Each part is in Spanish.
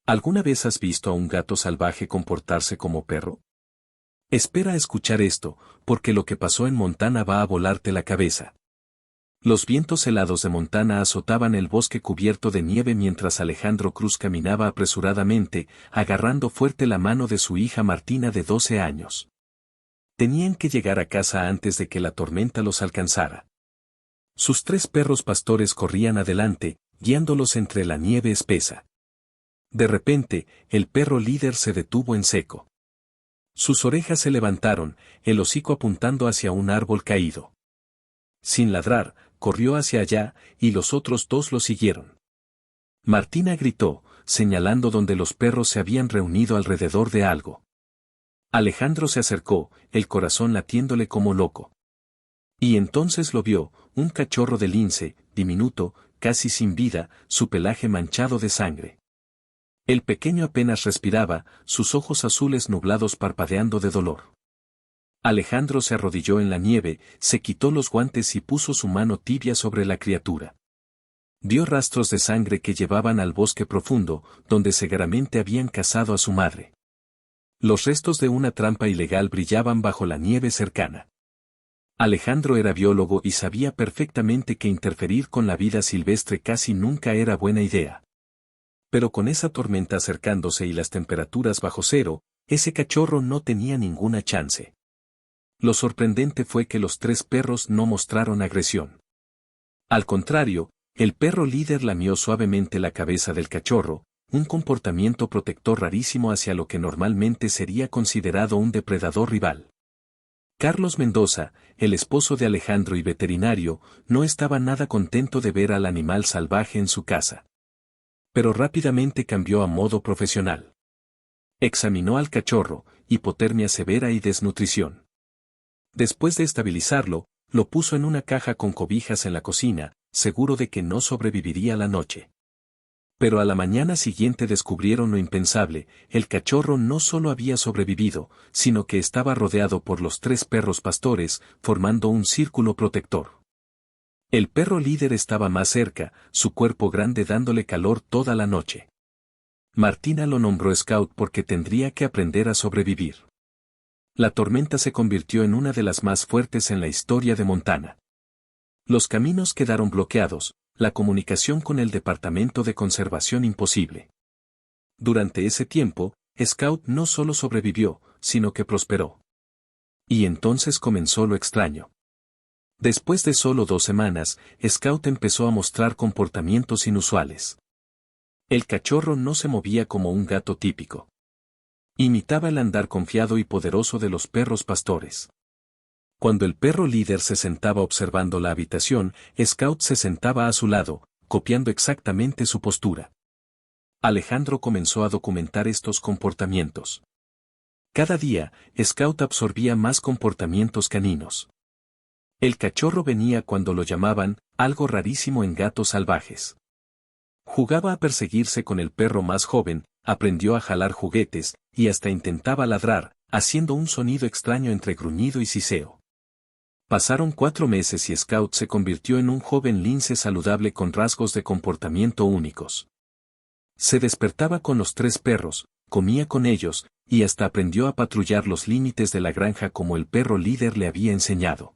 ¿Alguna vez has visto a un gato salvaje comportarse como perro? Espera a escuchar esto, porque lo que pasó en Montana va a volarte la cabeza. Los vientos helados de Montana azotaban el bosque cubierto de nieve mientras Alejandro Cruz caminaba apresuradamente, agarrando fuerte la mano de su hija Martina de 12 años. Tenían que llegar a casa antes de que la tormenta los alcanzara. Sus 3 perros pastores corrían adelante, guiándolos entre la nieve espesa. De repente, el perro líder se detuvo en seco. Sus orejas se levantaron, el hocico apuntando hacia un árbol caído. Sin ladrar, corrió hacia allá, y los otros 2 lo siguieron. Martina gritó, señalando donde los perros se habían reunido alrededor de algo. Alejandro se acercó, el corazón latiéndole como loco. Y entonces lo vio, un cachorro de lince, diminuto, casi sin vida, su pelaje manchado de sangre. El pequeño apenas respiraba, sus ojos azules nublados parpadeando de dolor. Alejandro se arrodilló en la nieve, se quitó los guantes y puso su mano tibia sobre la criatura. Vio rastros de sangre que llevaban al bosque profundo, donde seguramente habían cazado a su madre. Los restos de una trampa ilegal brillaban bajo la nieve cercana. Alejandro era biólogo y sabía perfectamente que interferir con la vida silvestre casi nunca era buena idea. Pero con esa tormenta acercándose y las temperaturas bajo cero, ese cachorro no tenía ninguna chance. Lo sorprendente fue que los 3 perros no mostraron agresión. Al contrario, el perro líder lamió suavemente la cabeza del cachorro, un comportamiento protector rarísimo hacia lo que normalmente sería considerado un depredador rival. Carlos Mendoza, el esposo de Alejandro y veterinario, no estaba nada contento de ver al animal salvaje en su casa. Pero rápidamente cambió a modo profesional. Examinó al cachorro, hipotermia severa y desnutrición. Después de estabilizarlo, lo puso en una caja con cobijas en la cocina, seguro de que no sobreviviría la noche. Pero a la mañana siguiente descubrieron lo impensable, el cachorro no solo había sobrevivido, sino que estaba rodeado por los 3 perros pastores, formando un círculo protector. El perro líder estaba más cerca, su cuerpo grande dándole calor toda la noche. Martina lo nombró Scout porque tendría que aprender a sobrevivir. La tormenta se convirtió en una de las más fuertes en la historia de Montana. Los caminos quedaron bloqueados, la comunicación con el Departamento de Conservación imposible. Durante ese tiempo, Scout no solo sobrevivió, sino que prosperó. Y entonces comenzó lo extraño. Después de solo 2 semanas, Scout empezó a mostrar comportamientos inusuales. El cachorro no se movía como un gato típico. Imitaba el andar confiado y poderoso de los perros pastores. Cuando el perro líder se sentaba observando la habitación, Scout se sentaba a su lado, copiando exactamente su postura. Alejandro comenzó a documentar estos comportamientos. Cada día, Scout absorbía más comportamientos caninos. El cachorro venía cuando lo llamaban, algo rarísimo en gatos salvajes. Jugaba a perseguirse con el perro más joven, aprendió a jalar juguetes, y hasta intentaba ladrar, haciendo un sonido extraño entre gruñido y siseo. Pasaron 4 meses y Scout se convirtió en un joven lince saludable con rasgos de comportamiento únicos. Se despertaba con los 3 perros, comía con ellos, y hasta aprendió a patrullar los límites de la granja como el perro líder le había enseñado.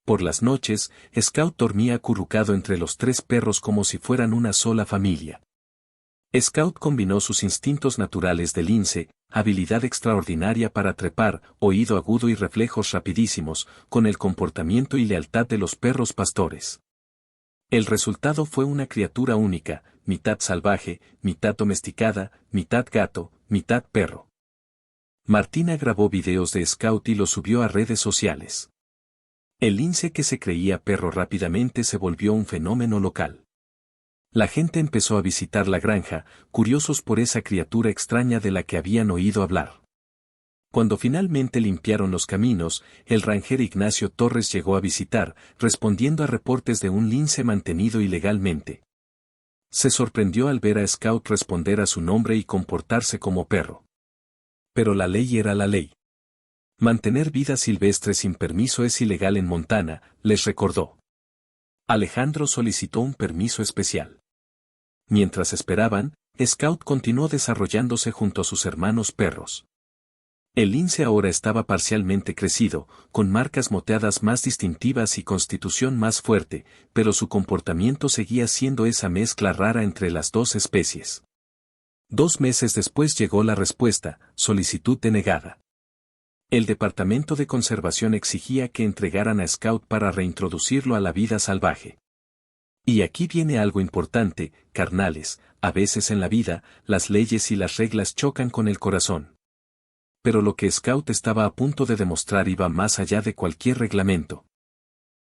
Por las noches, Scout dormía acurrucado entre los 3 perros como si fueran una sola familia. Scout combinó sus instintos naturales de lince, habilidad extraordinaria para trepar, oído agudo y reflejos rapidísimos, con el comportamiento y lealtad de los perros pastores. El resultado fue una criatura única, mitad salvaje, mitad domesticada, mitad gato, mitad perro. Martina grabó videos de Scout y los subió a redes sociales. El lince que se creía perro rápidamente se volvió un fenómeno local. La gente empezó a visitar la granja, curiosos por esa criatura extraña de la que habían oído hablar. Cuando finalmente limpiaron los caminos, el ranger Ignacio Torres llegó a visitar, respondiendo a reportes de un lince mantenido ilegalmente. Se sorprendió al ver a Scout responder a su nombre y comportarse como perro. Pero la ley era la ley. Mantener vida silvestre sin permiso es ilegal en Montana, les recordó. Alejandro solicitó un permiso especial. Mientras esperaban, Scout continuó desarrollándose junto a sus hermanos perros. El lince ahora estaba parcialmente crecido, con marcas moteadas más distintivas y constitución más fuerte, pero su comportamiento seguía siendo esa mezcla rara entre las dos especies. 2 meses después llegó la respuesta, solicitud denegada. El Departamento de Conservación exigía que entregaran a Scout para reintroducirlo a la vida salvaje. Y aquí viene algo importante, carnales, a veces en la vida, las leyes y las reglas chocan con el corazón. Pero lo que Scout estaba a punto de demostrar iba más allá de cualquier reglamento.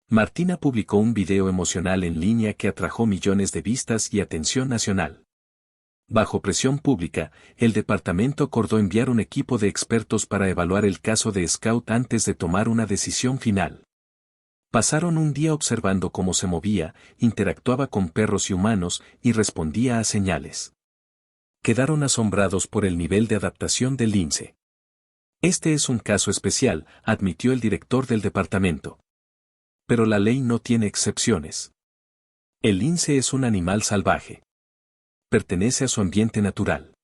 Martina publicó un video emocional en línea que atrajo millones de vistas y atención nacional. Bajo presión pública, el departamento acordó enviar un equipo de expertos para evaluar el caso de Scout antes de tomar una decisión final. Pasaron un día observando cómo se movía, interactuaba con perros y humanos y respondía a señales. Quedaron asombrados por el nivel de adaptación del lince. Este es un caso especial, admitió el director del departamento. Pero la ley no tiene excepciones. El lince es un animal salvaje. Pertenece a su ambiente natural.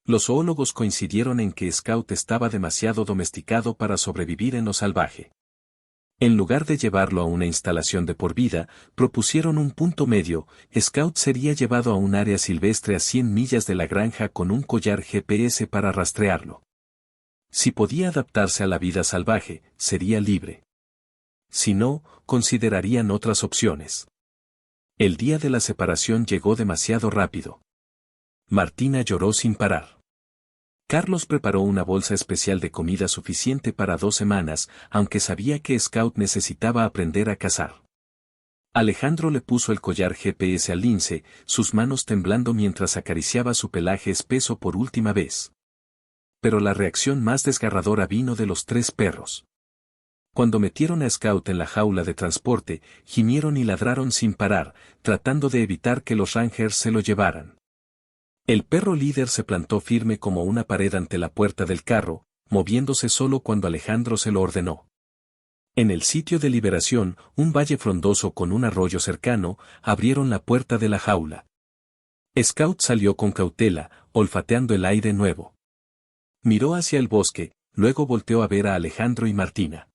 Los zoólogos coincidieron en que Scout estaba demasiado domesticado para sobrevivir en lo salvaje. En lugar de llevarlo a una instalación de por vida, propusieron un punto medio. Scout sería llevado a un área silvestre a 100 millas de la granja con un collar GPS para rastrearlo. Si podía adaptarse a la vida salvaje, sería libre. Si no, considerarían otras opciones. El día de la separación llegó demasiado rápido. Martina lloró sin parar. Carlos preparó una bolsa especial de comida suficiente para 2 semanas, aunque sabía que Scout necesitaba aprender a cazar. Alejandro le puso el collar GPS al lince, sus manos temblando mientras acariciaba su pelaje espeso por última vez. Pero la reacción más desgarradora vino de los 3 perros. Cuando metieron a Scout en la jaula de transporte, gimieron y ladraron sin parar, tratando de evitar que los Rangers se lo llevaran. El perro líder se plantó firme como una pared ante la puerta del carro, moviéndose solo cuando Alejandro se lo ordenó. En el sitio de liberación, un valle frondoso con un arroyo cercano, abrieron la puerta de la jaula. Scout salió con cautela, olfateando el aire nuevo. Miró hacia el bosque, luego volteó a ver a Alejandro y Martina.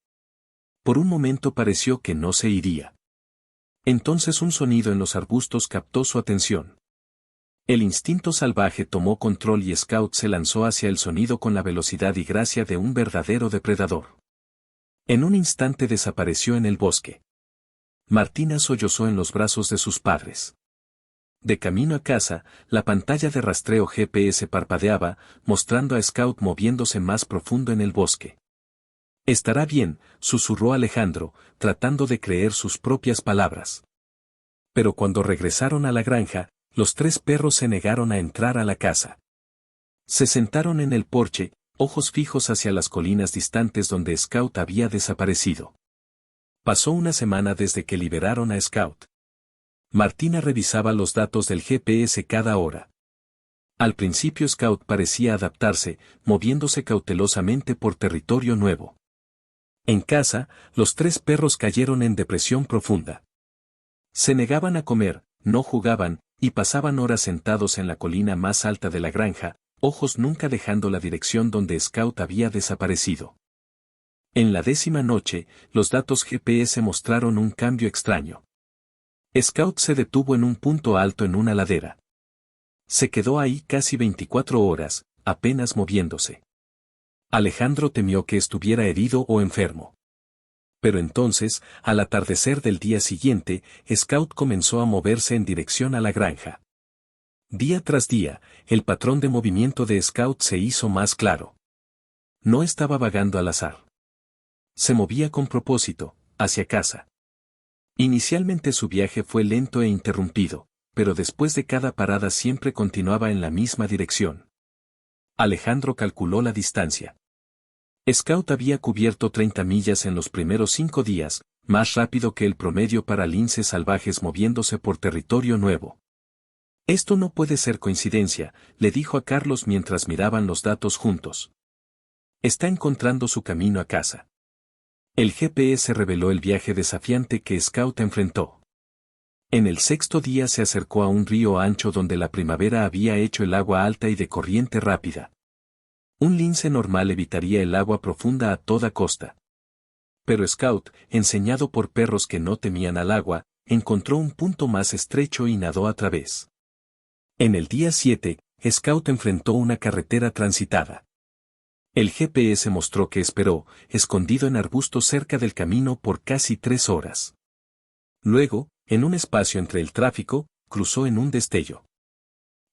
Por un momento pareció que no se iría. Entonces un sonido en los arbustos captó su atención. El instinto salvaje tomó control y Scout se lanzó hacia el sonido con la velocidad y gracia de un verdadero depredador. En un instante desapareció en el bosque. Martina sollozó en los brazos de sus padres. De camino a casa, la pantalla de rastreo GPS parpadeaba, mostrando a Scout moviéndose más profundo en el bosque. Estará bien, susurró Alejandro, tratando de creer sus propias palabras. Pero cuando regresaron a la granja, los 3 perros se negaron a entrar a la casa. Se sentaron en el porche, ojos fijos hacia las colinas distantes donde Scout había desaparecido. Pasó una semana desde que liberaron a Scout. Martina revisaba los datos del GPS cada hora. Al principio Scout parecía adaptarse, moviéndose cautelosamente por territorio nuevo. En casa, los 3 perros cayeron en depresión profunda. Se negaban a comer, no jugaban, y pasaban horas sentados en la colina más alta de la granja, ojos nunca dejando la dirección donde Scout había desaparecido. En la 10ª noche, los datos GPS mostraron un cambio extraño. Scout se detuvo en un punto alto en una ladera. Se quedó ahí casi 24 horas, apenas moviéndose. Alejandro temió que estuviera herido o enfermo. Pero entonces, al atardecer del día siguiente, Scout comenzó a moverse en dirección a la granja. Día tras día, el patrón de movimiento de Scout se hizo más claro. No estaba vagando al azar. Se movía con propósito, hacia casa. Inicialmente su viaje fue lento e interrumpido, pero después de cada parada siempre continuaba en la misma dirección. Alejandro calculó la distancia. Scout había cubierto 30 millas en los primeros 5 días, más rápido que el promedio para linces salvajes moviéndose por territorio nuevo. Esto no puede ser coincidencia, le dijo a Carlos mientras miraban los datos juntos. Está encontrando su camino a casa. El GPS reveló el viaje desafiante que Scout enfrentó. En el sexto día se acercó a un río ancho donde la primavera había hecho el agua alta y de corriente rápida. Un lince normal evitaría el agua profunda a toda costa. Pero Scout, enseñado por perros que no temían al agua, encontró un punto más estrecho y nadó a través. En el día 7, Scout enfrentó una carretera transitada. El GPS mostró que esperó, escondido en arbustos cerca del camino por casi 3 horas. Luego, en un espacio entre el tráfico, cruzó en un destello.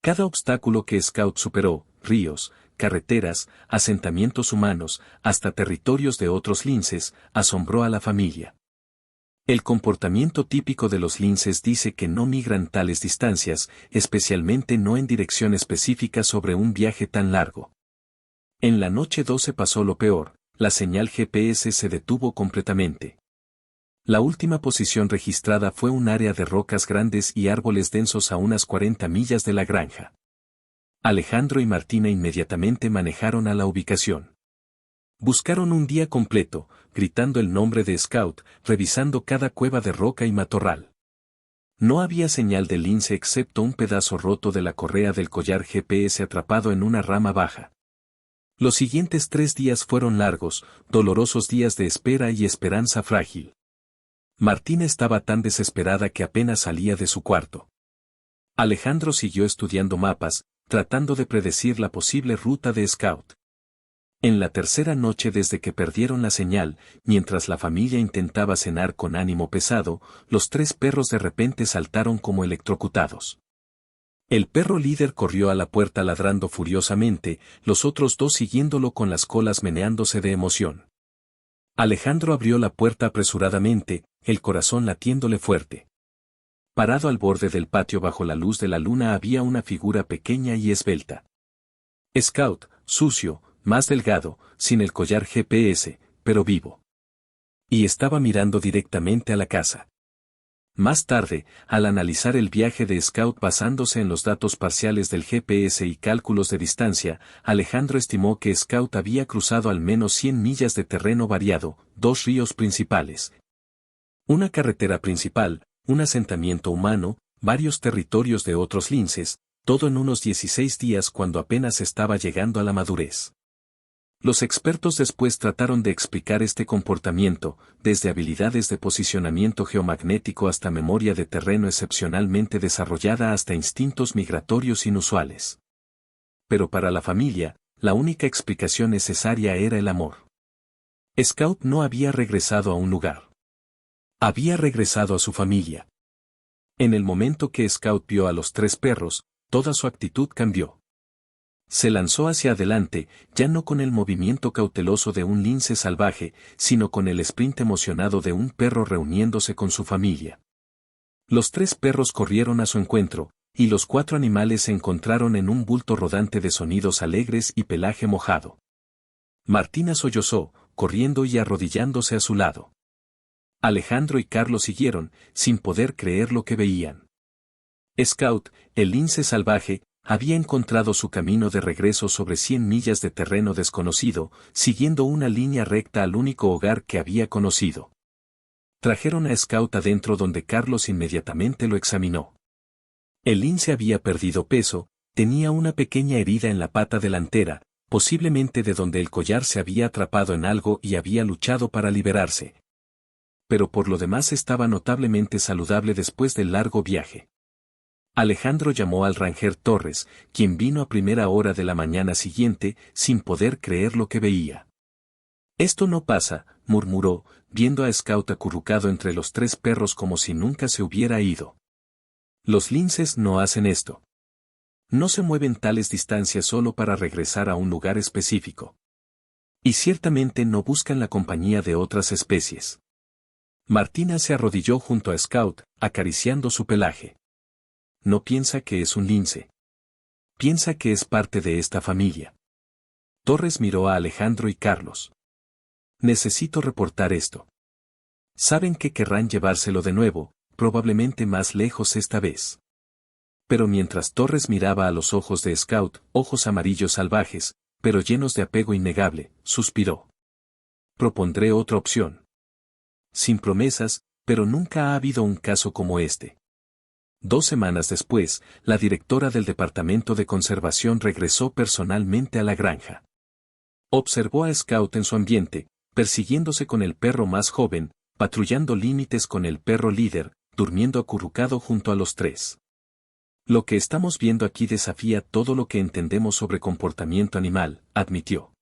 Cada obstáculo que Scout superó, ríos, carreteras, asentamientos humanos, hasta territorios de otros linces, asombró a la familia. El comportamiento típico de los linces dice que no migran tales distancias, especialmente no en dirección específica sobre un viaje tan largo. En la noche 12 pasó lo peor, la señal GPS se detuvo completamente. La última posición registrada fue un área de rocas grandes y árboles densos a unas 40 millas de la granja. Alejandro y Martina inmediatamente manejaron a la ubicación. Buscaron un día completo, gritando el nombre de Scout, revisando cada cueva de roca y matorral. No había señal de lince excepto un pedazo roto de la correa del collar GPS atrapado en una rama baja. Los siguientes 3 días fueron largos, dolorosos días de espera y esperanza frágil. Martina estaba tan desesperada que apenas salía de su cuarto. Alejandro siguió estudiando mapas, tratando de predecir la posible ruta de Scout. En la tercera noche desde que perdieron la señal, mientras la familia intentaba cenar con ánimo pesado, los 3 perros de repente saltaron como electrocutados. El perro líder corrió a la puerta ladrando furiosamente, los otros 2 siguiéndolo con las colas meneándose de emoción. Alejandro abrió la puerta apresuradamente, el corazón latiéndole fuerte. Parado al borde del patio bajo la luz de la luna había una figura pequeña y esbelta. Scout, sucio, más delgado, sin el collar GPS, pero vivo. Y estaba mirando directamente a la casa. Más tarde, al analizar el viaje de Scout basándose en los datos parciales del GPS y cálculos de distancia, Alejandro estimó que Scout había cruzado al menos 100 millas de terreno variado, 2 ríos principales, una carretera principal, un asentamiento humano, varios territorios de otros linces, todo en unos 16 días cuando apenas estaba llegando a la madurez. Los expertos después trataron de explicar este comportamiento, desde habilidades de posicionamiento geomagnético hasta memoria de terreno excepcionalmente desarrollada hasta instintos migratorios inusuales. Pero para la familia, la única explicación necesaria era el amor. Scout no había regresado a un lugar. Había regresado a su familia. En el momento que Scout vio a los 3 perros, toda su actitud cambió. Se lanzó hacia adelante, ya no con el movimiento cauteloso de un lince salvaje, sino con el sprint emocionado de un perro reuniéndose con su familia. Los 3 perros corrieron a su encuentro, y los 4 animales se encontraron en un bulto rodante de sonidos alegres y pelaje mojado. Martina sollozó, corriendo y arrodillándose a su lado. Alejandro y Carlos siguieron, sin poder creer lo que veían. Scout, el lince salvaje, había encontrado su camino de regreso sobre 100 millas de terreno desconocido, siguiendo una línea recta al único hogar que había conocido. Trajeron a Scout adentro donde Carlos inmediatamente lo examinó. El lince había perdido peso, tenía una pequeña herida en la pata delantera, posiblemente de donde el collar se había atrapado en algo y había luchado para liberarse. Pero por lo demás estaba notablemente saludable después del largo viaje. Alejandro llamó al Ranger Torres, quien vino a primera hora de la mañana siguiente, sin poder creer lo que veía. «Esto no pasa», murmuró, viendo a Scout acurrucado entre los 3 perros como si nunca se hubiera ido. «Los linces no hacen esto. No se mueven tales distancias solo para regresar a un lugar específico. Y ciertamente no buscan la compañía de otras especies». Martina se arrodilló junto a Scout, acariciando su pelaje. No piensa que es un lince. Piensa que es parte de esta familia. Torres miró a Alejandro y Carlos. Necesito reportar esto. Saben que querrán llevárselo de nuevo, probablemente más lejos esta vez. Pero mientras Torres miraba a los ojos de Scout, ojos amarillos salvajes, pero llenos de apego innegable, suspiró. Propondré otra opción. Sin promesas, pero nunca ha habido un caso como este. 2 semanas después, la directora del Departamento de Conservación regresó personalmente a la granja. Observó a Scout en su ambiente, persiguiéndose con el perro más joven, patrullando límites con el perro líder, durmiendo acurrucado junto a los tres. Lo que estamos viendo aquí desafía todo lo que entendemos sobre comportamiento animal, admitió.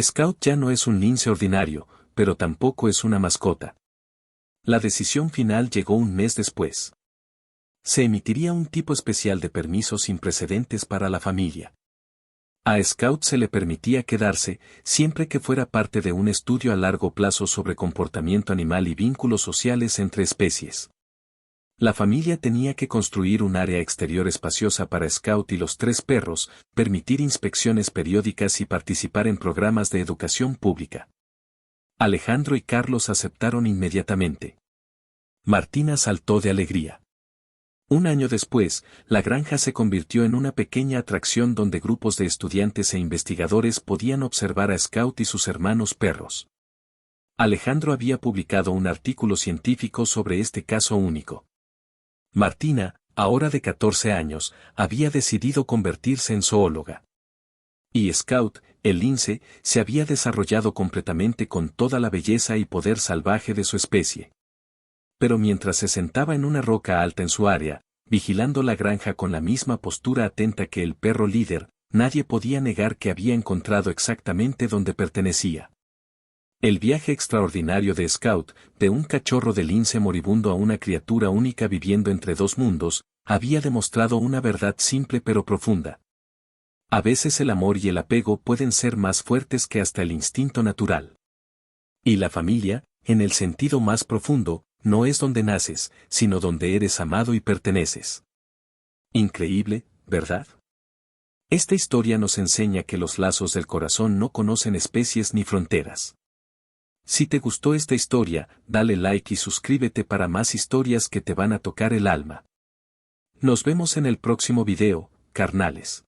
Scout ya no es un lince ordinario, pero tampoco es una mascota. La decisión final llegó un mes después. Se emitiría un tipo especial de permiso sin precedentes para la familia. A Scout se le permitía quedarse, siempre que fuera parte de un estudio a largo plazo sobre comportamiento animal y vínculos sociales entre especies. La familia tenía que construir un área exterior espaciosa para Scout y los 3 perros, permitir inspecciones periódicas y participar en programas de educación pública. Alejandro y Carlos aceptaron inmediatamente. Martina saltó de alegría. Un año después, la granja se convirtió en una pequeña atracción donde grupos de estudiantes e investigadores podían observar a Scout y sus hermanos perros. Alejandro había publicado un artículo científico sobre este caso único. Martina, ahora de 14 años, había decidido convertirse en zoóloga. Y Scout, el lince, se había desarrollado completamente con toda la belleza y poder salvaje de su especie. Pero mientras se sentaba en una roca alta en su área, vigilando la granja con la misma postura atenta que el perro líder, nadie podía negar que había encontrado exactamente donde pertenecía. El viaje extraordinario de Scout, de un cachorro de lince moribundo a una criatura única viviendo entre 2 mundos, había demostrado una verdad simple pero profunda. A veces el amor y el apego pueden ser más fuertes que hasta el instinto natural. Y la familia, en el sentido más profundo, no es donde naces, sino donde eres amado y perteneces. Increíble, ¿verdad? Esta historia nos enseña que los lazos del corazón no conocen especies ni fronteras. Si te gustó esta historia, dale like y suscríbete para más historias que te van a tocar el alma. Nos vemos en el próximo video, carnales.